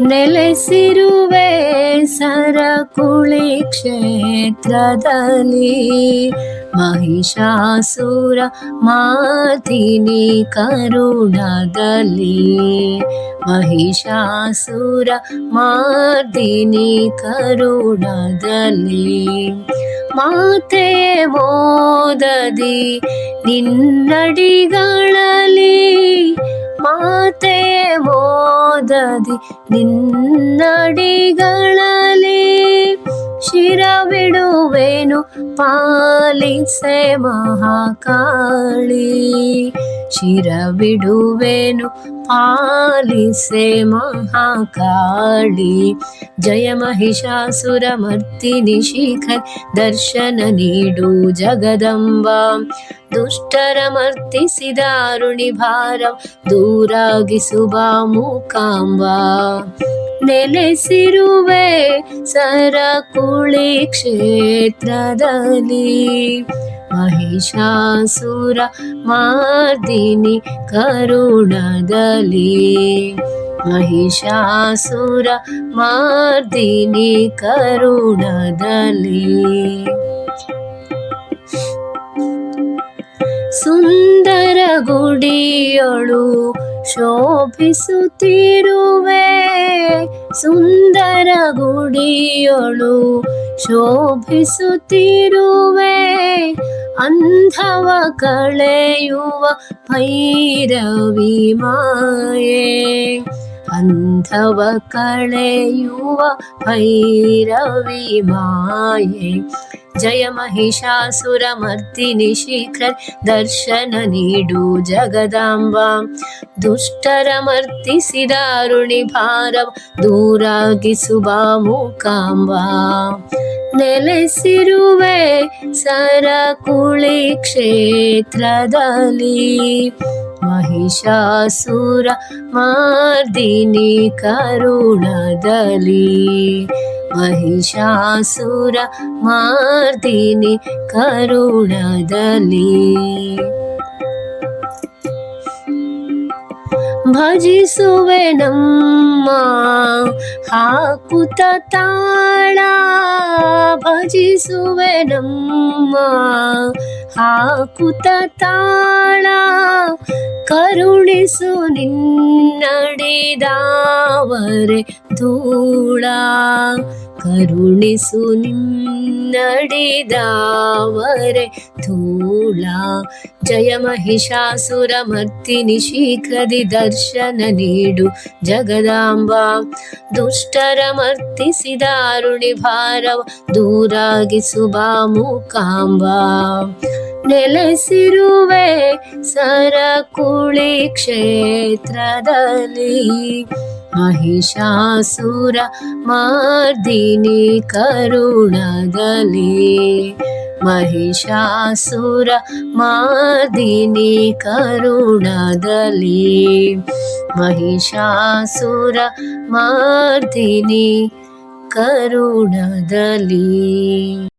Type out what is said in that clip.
ನೆಲೆಸಿರುವೆ ಸರಕುಳಿ ಕ್ಷೇತ್ರದಲ್ಲಿ. ಮಹಿಷಾಸುರ ಮಾರ್ದಿನಿ ಕರುಣದಲ್ಲಿ. ಮಹಿಷಾಸುರ ಮಾರ್ದಿನಿ ಕರುಣದಲ್ಲಿ. ಮಾತೆ ಮೋದದಿ ನಿನ್ನಡಿಗಳಲ್ಲಿ. ಮಾತೆ ಮೋದದಿ ನಿನ್ನಡಿಗಳಲ್ಲಿ. ಶಿರವಿಡುವೆನು ಪಾಲಿಸೆ ಮಹಾಕಾಳಿ. ಶಿರವಿಡುವೆನು ಪಾಲಿಸೆ ಮಹಾಕಾಳಿ. ಜಯ ಮಹಿಷಾಸುರ ಮರ್ದಿನಿ ಶಿಖರ್ ದರ್ಶನ ನೀಡು ಜಗದಂಬ. ದುಷ್ಟರ ಮರ್ದಿಸಿ ದಾರುಣಿ ಭಾರ ದೂರಾಗಿಸುವ ಮೂಕಾಂಬ. ನೆಲೆಸಿರುವೆ ಸರಕುಳಿ ಕ್ಷೇತ್ರದಲ್ಲಿ. ಮಹಿಷಾಸುರ ಮಾರ್ದಿನಿ ಕರುಣದಲ್ಲಿ. ಮಹಿಷಾಸುರ ಮಾರ್ದಿನಿ ಕರುಣದಲ್ಲಿ. ಸುಂದರ ಗುಡಿಯೊಳು ಶೋಭಿಸುತ್ತಿರುವೆ. ಸುಂದರ ಗುಡಿಯೊಳು ಶೋಭಿಸುತ್ತಿರುವೆ. ಅಂಧವ ಕಳೆಯುವ ಭೈರವಿ ಮಾಯೆ. ಅಂಧವ ಕಳೆಯುವ ಭೈರವಿ ಮಾಯೆ. ಜಯ ಮಹಿಷಾಸುರ ಮರ್ದಿನಿ ಶಿಖರ್ ದರ್ಶನ ನೀಡು ಜಗದಾಂಬ. ದುಷ್ಟರ ಮರ್ದಿಸಿ ದಾರುಣಿ ಭಾರವ ದೂರಾಗಿಸುವ ಮೂಕಾಂಬ. ನೆಲೆಸಿರುವೆ ಸರಕುಳಿ ಕ್ಷೇತ್ರದಲ್ಲಿ. ಮಹಿಷಾಸುರ ಮಾರ್ದಿನಿ ಕರುಣದಲ್ಲಿ. ಮಹಿಷಾಸುರ ಮಾರ್ದಿನಿ ಕರುಣದಲ್ಲಿ. ಭಜಿಸುವೆ ನಮ್ಮ ಹಾಕುತ್ತ ತಾಳ. ಭಜಿಸುವೆ ನಮ್ಮ ಹಾಕುತ್ತ ತಾಳ. ಕರುಣಿಸು ನಿನ್ನಡಿದಾವರೆ ಧೂಳ. ಕರುಣಿಸು ನಿನ್ನಡಿದಾವರೆ ಧೂಳ. ಜಯ ಮಹಿಷಾಸುರ ಮರ್ದಿನಿ ಶೀಘ್ರದಿ ದರ್ಶನ ನೀಡು ಜಗದಾಂಬ. ದುಷ್ಟರ ಮರ್ದಿಸಿ ದಾರುಣಿ ಭಾರವ ದೂರಾಗಿಸುವ ಮೂಕಾಂಬ. ನೆಲೆಸಿರುವೆ ಸರಕುಳಿ ಕ್ಷೇತ್ರದಲ್ಲಿ. ಮಹಿಷಾಸುರ ಮಾರ್ದಿನಿ ಕರುಣದಲ್ಲಿ. ಮಹಿಷಾಸುರ ಮಾರ್ದಿನಿ ಕರುಣದಲ್ಲಿ. ಮಹಿಷಾಸುರ ಮಾರ್ದಿನಿ ಕರುಣದಲ್ಲಿ.